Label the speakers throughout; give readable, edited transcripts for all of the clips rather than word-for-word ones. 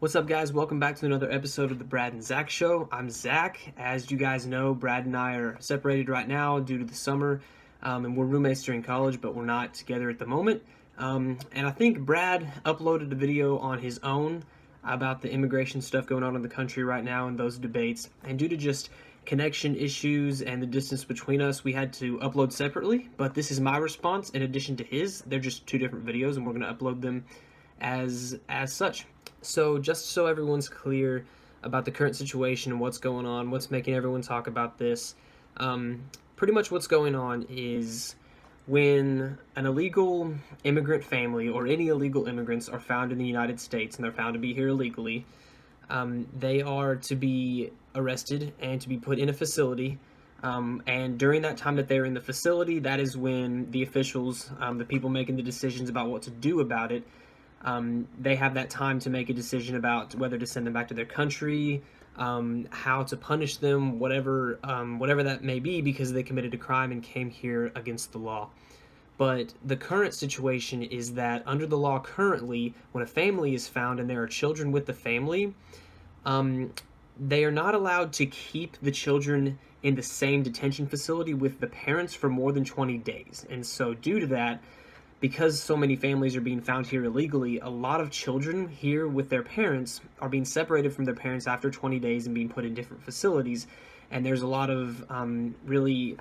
Speaker 1: What's up, guys? Welcome back to another episode of the Brad and Zach Show. I'm Zach. As you guys know, Brad and I are separated right now due to the summer, and we're roommates during college, but we're not together at the moment. And I think Brad uploaded a video on his own about the immigration stuff going on in the country right now and those debates. And due to just connection issues and the distance between us, we had to upload separately. But this is my response in addition to his. They're just two different videos, and we're going to upload them as such. So just so everyone's clear about the current situation and what's going on, what's making everyone talk about this, pretty much what's going on is when an illegal immigrant family or any illegal immigrants are found in the United States and they're found to be here illegally, they are to be arrested and to be put in a facility. And during that time that they're in the facility, that is when the officials, the people making the decisions about what to do about it, they have that time to make a decision about whether to send them back to their country, how to punish them, whatever that may be, because they committed a crime and came here against the law. But the current situation is that under the law currently, when a family is found and there are children with the family, they are not allowed to keep the children in the same detention facility with the parents for more than 20 days. And so due to that, because so many families are being found here illegally, a lot of children here with their parents are being separated from their parents after 20 days and being put in different facilities. And there's a lot of really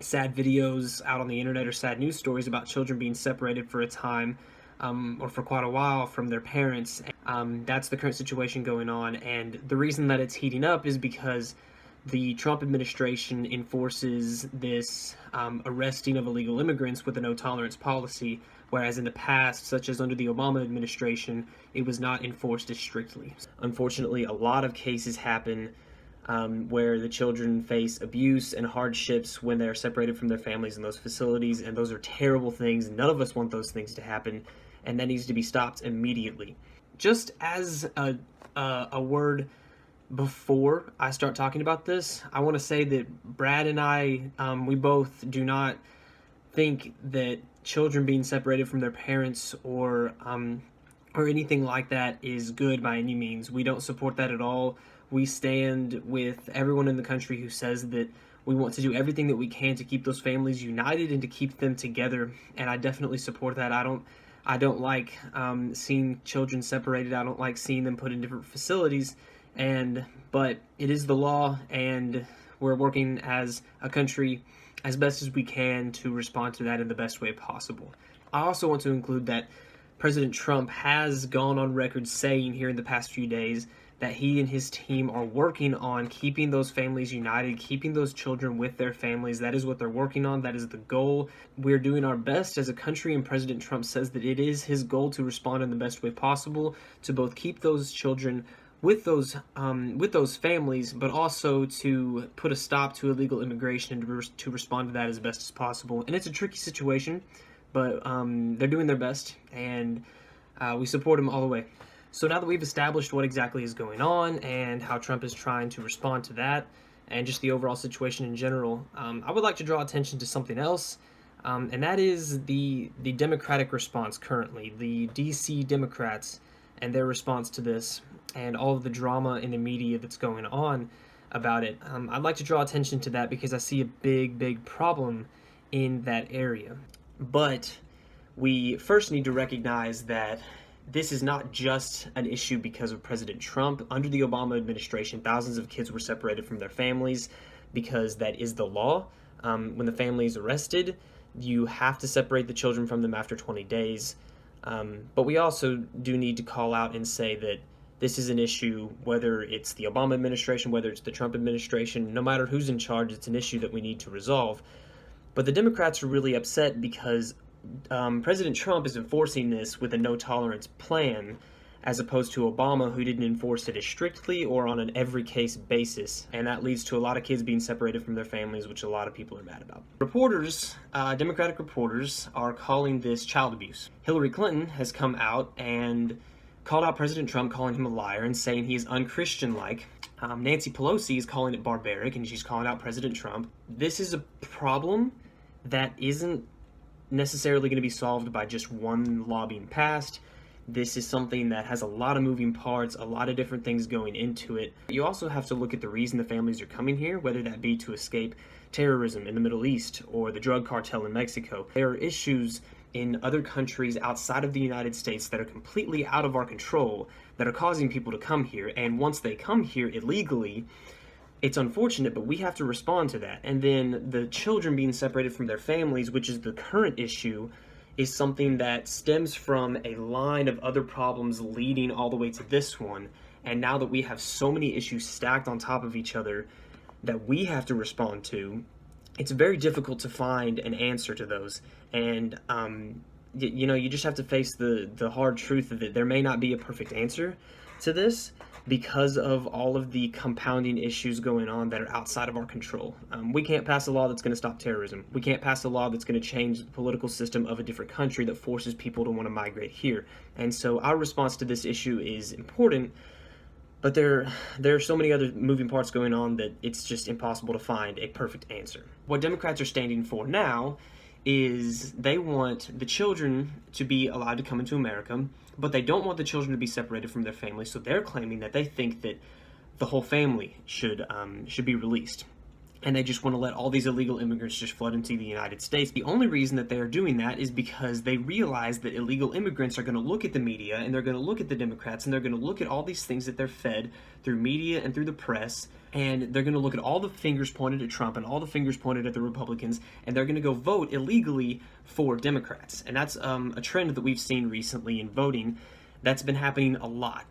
Speaker 1: sad videos out on the internet or sad news stories about children being separated for a time or for quite a while from their parents. That's the current situation going on. And the reason that it's heating up is because the Trump administration enforces this arresting of illegal immigrants with a no-tolerance policy, whereas in the past, such as under the Obama administration, it was not enforced as strictly. Unfortunately, a lot of cases happen where the children face abuse and hardships when they're separated from their families in those facilities, and those are terrible things. None of us want those things to happen, and that needs to be stopped immediately. Just as a word before I start talking about this, I want to say that Brad and I, we both do not think that children being separated from their parents or anything like that is good by any means. We don't support that at all. We stand with everyone in the country who says that we want to do everything that we can to keep those families united and to keep them together, and I definitely support that. I don't like seeing children separated. I don't like seeing them put in different facilities. But it is the law, and we're working as a country as best as we can to respond to that in the best way possible. I also want to include that President Trump has gone on record saying here in the past few days that he and his team are working on keeping those families united, keeping those children with their families. That is what they're working on. That is the goal. We're doing our best as a country, and President Trump says that it is his goal to respond in the best way possible to both keep those children with those families, but also to put a stop to illegal immigration and to respond to that as best as possible. And it's a tricky situation, but they're doing their best, and we support them all the way. So now that we've established what exactly is going on and how Trump is trying to respond to that, and just the overall situation in general, I would like to draw attention to something else, and that is the Democratic response currently, the DC Democrats and their response to this, and all of the drama in the media that's going on about it. I'd like to draw attention to that because I see a big problem in that area. But we first need to recognize that this is not just an issue because of President Trump. Under the Obama administration, thousands of kids were separated from their families because that is the law. When the family is arrested, you have to separate the children from them after 20 days. But we also do need to call out and say that this is an issue, whether it's the Obama administration, whether it's the Trump administration, no matter who's in charge, it's an issue that we need to resolve. But the Democrats are really upset because President Trump is enforcing this with a no-tolerance plan, as opposed to Obama, who didn't enforce it as strictly or on an every-case basis, and that leads to a lot of kids being separated from their families, which a lot of people are mad about. Reporters, Democratic reporters, are calling this child abuse. Hillary Clinton has come out and called out President Trump, calling him a liar and saying he is unchristian-like. Nancy Pelosi is calling it barbaric, and she's calling out President Trump. This is a problem that isn't necessarily going to be solved by just one law being passed. This is something that has a lot of moving parts, a lot of different things going into it. You also have to look at the reason the families are coming here, whether that be to escape terrorism in the Middle East or the drug cartel in Mexico. There are issues in other countries outside of the United States that are completely out of our control that are causing people to come here. And once they come here illegally, it's unfortunate, but we have to respond to that. And then the children being separated from their families, which is the current issue, is something that stems from a line of other problems leading all the way to this one. And now that we have so many issues stacked on top of each other that we have to respond to, it's very difficult to find an answer to those. And you just have to face the hard truth of it. There may not be a perfect answer to this because of all of the compounding issues going on that are outside of our control. We can't pass a law that's going to stop terrorism. We can't pass a law that's going to change the political system of a different country that forces people to want to migrate here. And so our response to this issue is important, but there are so many other moving parts going on that it's just impossible to find a perfect answer. What Democrats are standing for now is they want the children to be allowed to come into America, but they don't want the children to be separated from their family, so they're claiming that they think that the whole family should be released. And they just want to let all these illegal immigrants just flood into the United States. The only reason that they are doing that is because they realize that illegal immigrants are going to look at the media, and they're going to look at the Democrats, and they're going to look at all these things that they're fed through media and through the press, and they're going to look at all the fingers pointed at Trump and all the fingers pointed at the Republicans, and they're going to go vote illegally for Democrats. And that's a trend that we've seen recently in voting that's been happening a lot.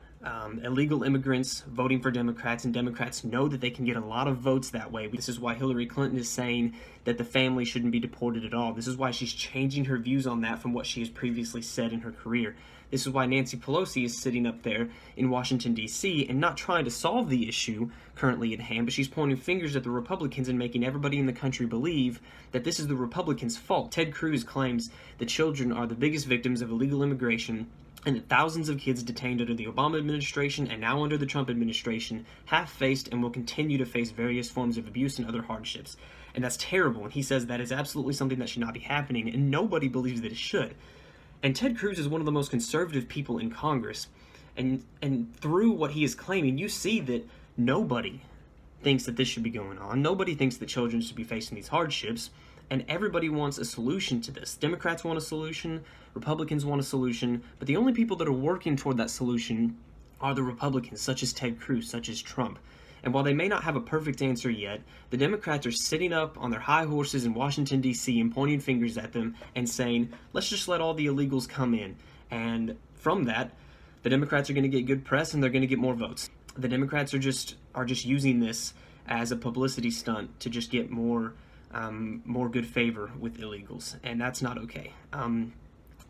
Speaker 1: Illegal immigrants voting for Democrats, and Democrats know that they can get a lot of votes that way. This is why Hillary Clinton is saying that the family shouldn't be deported at all. This is why she's changing her views on that from what she has previously said in her career. This is why Nancy Pelosi is sitting up there in Washington, D.C. and not trying to solve the issue currently at hand, but she's pointing fingers at the Republicans and making everybody in the country believe that this is the Republicans' fault. Ted Cruz claims that children are the biggest victims of illegal immigration, and that thousands of kids detained under the Obama administration and now under the Trump administration have faced and will continue to face various forms of abuse and other hardships. And that's terrible, and he says that is absolutely something that should not be happening, and nobody believes that it should. And Ted Cruz is one of the most conservative people in Congress, and through what he is claiming, you see that nobody thinks that this should be going on. Nobody thinks that children should be facing these hardships, and everybody wants a solution to this. Democrats want a solution, Republicans want a solution, but the only people that are working toward that solution are the Republicans, such as Ted Cruz, such as Trump. And while they may not have a perfect answer yet, the Democrats are sitting up on their high horses in Washington, D.C. and pointing fingers at them and saying, let's just let all the illegals come in. And from that, the Democrats are going to get good press and they're going to get more votes. The Democrats are just using this as a publicity stunt to just get more good favor with illegals, and that's not okay.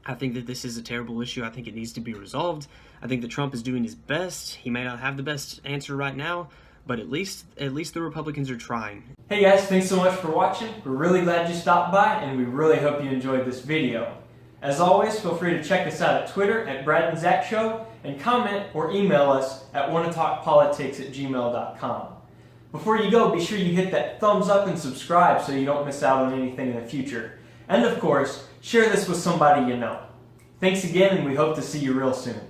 Speaker 1: I think that this is a terrible issue. I think it needs to be resolved. I think that Trump is doing his best. He may not have the best answer right now, but at least the Republicans are trying.
Speaker 2: Hey guys, thanks so much for watching. We're really glad you stopped by, and we really hope you enjoyed this video. As always, feel free to check us out at Twitter at Brad and Zach Show, and comment or email us at wannatalkpolitics@gmail.com. Before you go, be sure you hit that thumbs up and subscribe so you don't miss out on anything in the future. And of course, share this with somebody you know. Thanks again, and we hope to see you real soon.